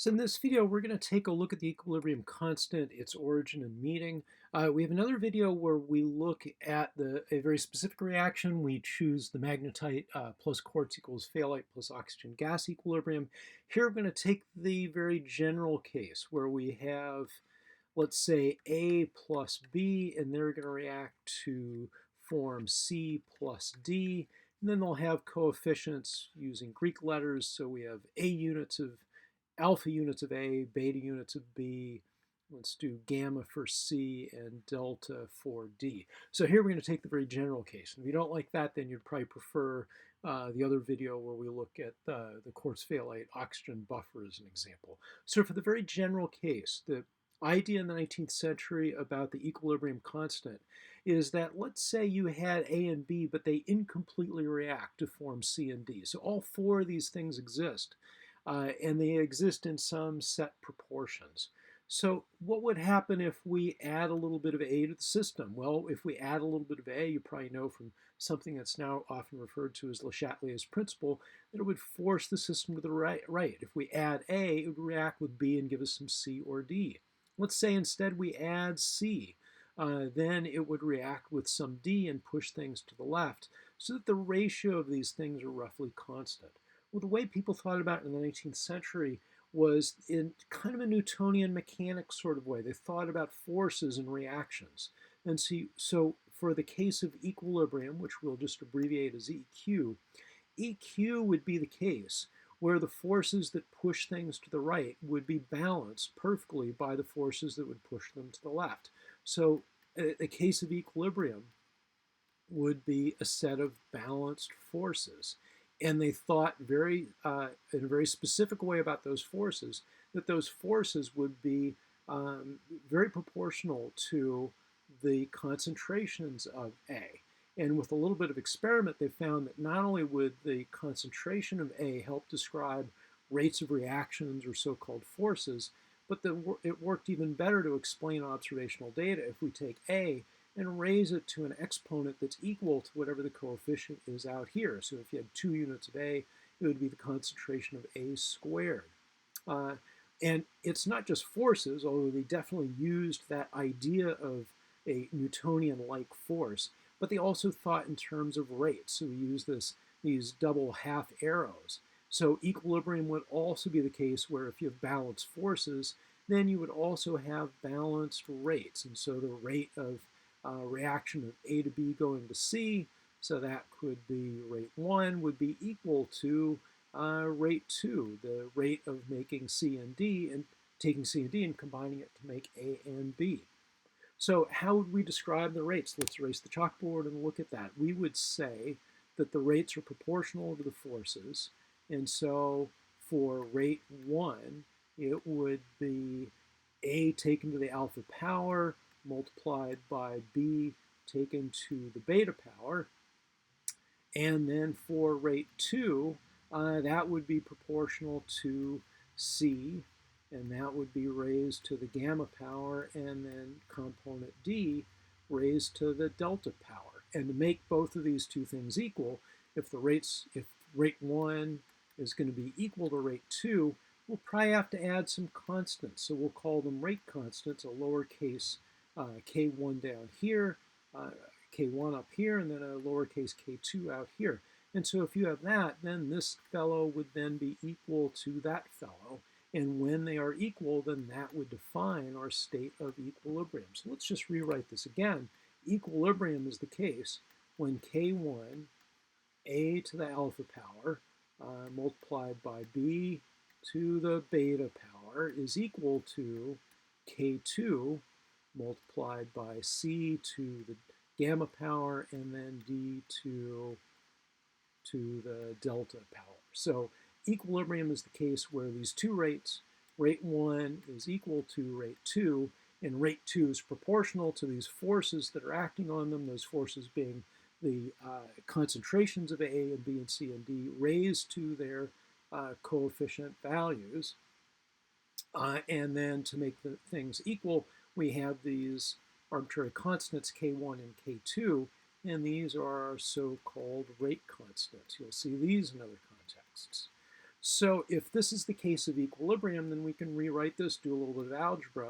So in this video, we're going to take a look at the equilibrium constant, its origin and meaning. We have another video where we look at a very specific reaction. We choose the magnetite plus quartz equals phthalate plus oxygen gas equilibrium. Here we're going to take the very general case where we have, let's say, A plus B, and they're going to react to form C plus D. And then they'll have coefficients using Greek letters. So we have A units of alpha units of A, beta units of B. Let's do gamma for C and delta for D. So here we're going to take the very general case. And if you don't like that, then you'd probably prefer the other video where we look at the quartz phthalate oxygen buffer as an example. So for the very general case, the idea in the 19th century about the equilibrium constant is that, let's say you had A and B, but they incompletely react to form C and D. So all four of these things exist. And they exist in some set proportions. So what would happen if we add a little bit of A to the system? Well, if we add a little bit of A, you probably know from something that's now often referred to as Le Chatelier's principle, that it would force the system to the right. If we add A, it would react with B and give us some C or D. Let's say instead we add C. Then it would react with some D and push things to the left, so that the ratio of these things are roughly constant. Well, the way people thought about it in the 19th century was in kind of a Newtonian mechanics sort of way. They thought about forces and reactions. And so for the case of equilibrium, which we'll just abbreviate as EQ, EQ would be the case where the forces that push things to the right would be balanced perfectly by the forces that would push them to the left. So a case of equilibrium would be a set of balanced forces. And they thought in a very specific way about those forces, that those forces would be very proportional to the concentrations of A. And with a little bit of experiment, they found that not only would the concentration of A help describe rates of reactions or so-called forces, but it worked even better to explain observational data if we take A and raise it to an exponent that's equal to whatever the coefficient is out here. So if you had 2 units of A, it would be the concentration of A squared. And it's not just forces, although they definitely used that idea of a Newtonian-like force, but they also thought in terms of rates. So we use these double half arrows. So equilibrium would also be the case where if you have balanced forces, then you would also have balanced rates. And so the rate of reaction of A to B going to C, so that could be rate 1 would be equal to rate 2, the rate of making C and D, and taking C and D and combining it to make A and B. So how would we describe the rates? Let's erase the chalkboard and look at that. We would say that the rates are proportional to the forces, and so for rate 1, it would be A taken to the alpha power multiplied by B taken to the beta power. And then for rate 2, that would be proportional to C, and that would be raised to the gamma power, and then component D raised to the delta power. And to make both of these two things equal, if rate 1 is going to be equal to rate 2, we'll probably have to add some constants. So we'll call them rate constants, a lowercase k1 down here, k1 up here, and then a lowercase k2 out here. And so if you have that, then this fellow would then be equal to that fellow. And when they are equal, then that would define our state of equilibrium. So let's just rewrite this again. Equilibrium is the case when k1, A to the alpha power, multiplied by B to the beta power is equal to k2 multiplied by C to the gamma power, and then D to the delta power. So equilibrium is the case where these two rates, rate 1 is equal to rate 2, and rate 2 is proportional to these forces that are acting on them, those forces being the concentrations of A and B and C and D raised to their coefficient values. And then to make the things equal, we have these arbitrary constants k1 and k2, and these are our so-called rate constants. You'll see these in other contexts. So if this is the case of equilibrium, then we can rewrite this, do a little bit of algebra.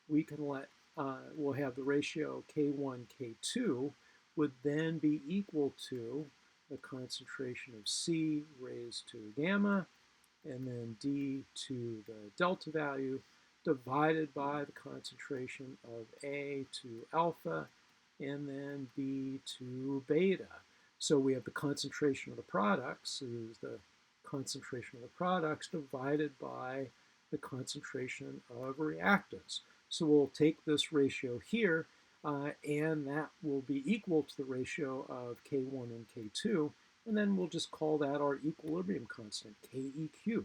We can we'll have the ratio K1, K2 would then be equal to the concentration of C raised to gamma, and then D to the delta value, divided by the concentration of A to alpha, and then B to beta. So we have the concentration of the products, is the concentration of the products divided by the concentration of reactants. So we'll take this ratio here, and that will be equal to the ratio of K1 and K2, and then we'll just call that our equilibrium constant, KEQ.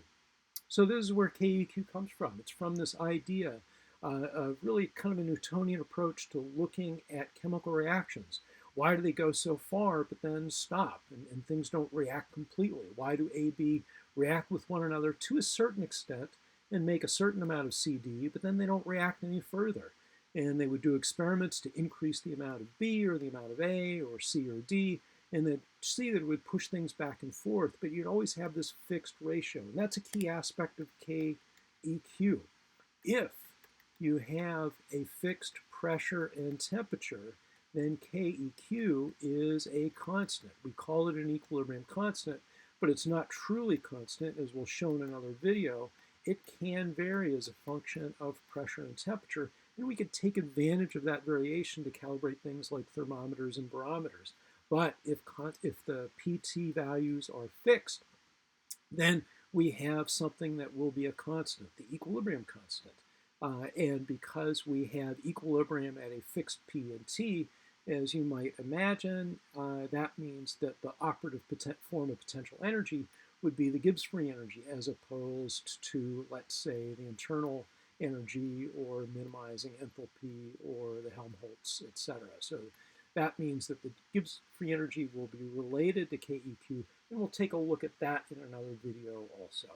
So this is where KEQ comes from. It's from this idea of really kind of a Newtonian approach to looking at chemical reactions. Why do they go so far but then stop and things don't react completely? Why do A, B react with one another to a certain extent and make a certain amount of CD, but then they don't react any further? And they would do experiments to increase the amount of B or the amount of A or C or D, and then see that it would push things back and forth, but you'd always have this fixed ratio. And that's a key aspect of KEQ. If you have a fixed pressure and temperature, then KEQ is a constant. We call it an equilibrium constant, but it's not truly constant, as we'll show in another video. It can vary as a function of pressure and temperature, and we could take advantage of that variation to calibrate things like thermometers and barometers. But if the PT values are fixed, then we have something that will be a constant, the equilibrium constant. And because we have equilibrium at a fixed P and T, as you might imagine, that means that the operative form of potential energy would be the Gibbs free energy, as opposed to, let's say, the internal energy or minimizing enthalpy or the Helmholtz, etc. So that means that the Gibbs free energy will be related to KEQ, and we'll take a look at that in another video also.